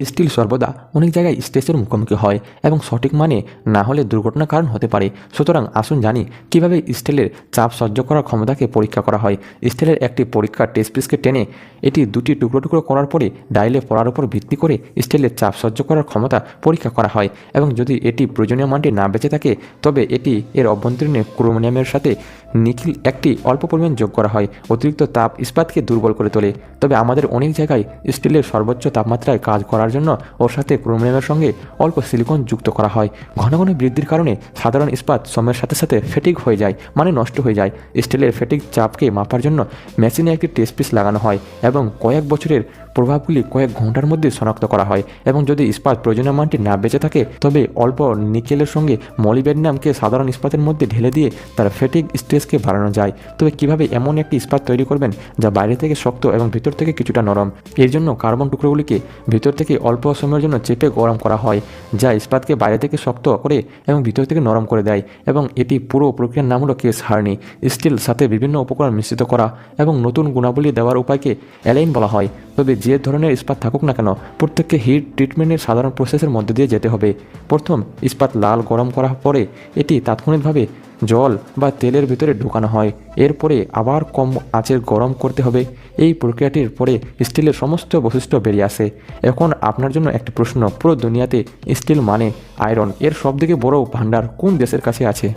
Still সর্বদা অনেক জায়গায় স্ট্রেসের মুখোমুখি হয় এবং সঠিক মানে না হলে দুর্ঘটনার কারণ হতে পারে। সুতরাং আসুন জানি কিভাবে স্টিলের চাপ সহ্য করার ক্ষমতাকে পরীক্ষা করা হয়। স্টিলের একটি পরীক্ষার টেস্ট পিসকে টেনে এটি দুটি টুকরো টুকরো করার পরে ডাইলে পড়ার উপর ভিত্তি করে স্টিলের চাপ সহ্য করার ক্ষমতা পরীক্ষা করা হয় এবং যদি এটি প্রয়োজনীয় মানটি না বেঁচে থাকে তবে এটি এর অভ্যন্তরীণে ক্রোমিয়ামের সাথে নিখিল একটি অল্প পরিমাণ যোগ করা হয়। অতিরিক্ত তাপ ইস্পাতকে দুর্বল করে তোলে। তবে আমাদের অনেক জায়গায় স্টিলের সর্বোচ্চ তাপমাত্রায় কাজ করার জন্য ওর সাথে ক্রোমিয়ামের সঙ্গে অল্প সিলিকন যুক্ত করা হয়। ঘন ঘন বৃদ্ধির কারণে সাধারণ ইস্পাত সময়ের সাথে সাথে ফেটিগ হয়ে যায়, মানে নষ্ট হয়ে যায়। স্টিলের ফেটিগ চাপকে মাপার জন্য মেশিনে একটি টেস্ট পিস লাগানো হয় এবং কয়েক বছরের প্রভাবগুলি কয়েক ঘন্টার মধ্যে শনাক্ত করা হয় এবং যদি ইস্পাত প্রয়োজনীয় মানটি না বেঁচে থাকে তবে অল্প নিকেলের সঙ্গে মলিবেডনামকে সাধারণ ইস্পাতের মধ্যে ঢেলে দিয়ে তার ফেটিগ স্ট্রেসকে বাড়ানো যায়। তবে কিভাবে এমন একটি ইস্পাত তৈরি করবেন যা বাইরে থেকে শক্ত এবং ভিতর থেকে কিছুটা নরম? এর জন্য কার্বন টুকরোগুলিকে ভিতর থেকে অল্প সময়ের জন্য চেপে গরম করা হয়, যা ইস্পাতকে বাইরে থেকে শক্ত করে এবং ভিতর থেকে নরম করে দেয় এবং এটি পুরো প্রক্রিয়ার নাম হলো কেস হার্নি। স্টিল সাথে বিভিন্ন উপকরণ মিশ্রিত করা এবং নতুন গুণাবলী দেওয়ার উপায়কে অ্যালাইন বলা হয়। তবে যে ধরনের ইস্পাত থাকুক না কেন প্রত্যেককে হিট ট্রিটমেন্টের সাধারণ প্রসেসের মধ্যে দিয়ে যেতে হবে। প্রথম ইস্পাত লাল গরম করার পরে এটি তাৎক্ষণিকভাবে জল বা তেলের ভিতরে ঢোকানো হয়, এরপরে আবার কম আঁচের গরম করতে হবে। এই প্রক্রিয়াটির পরে স্টিলের সমস্ত বৈশিষ্ট্য বেরিয়ে আসে। এখন আপনার জন্য একটি প্রশ্ন, পুরো দুনিয়াতে স্টিল মানে আয়রন এর সবথেকে বড় ভাণ্ডার কোন দেশের কাছে আছে?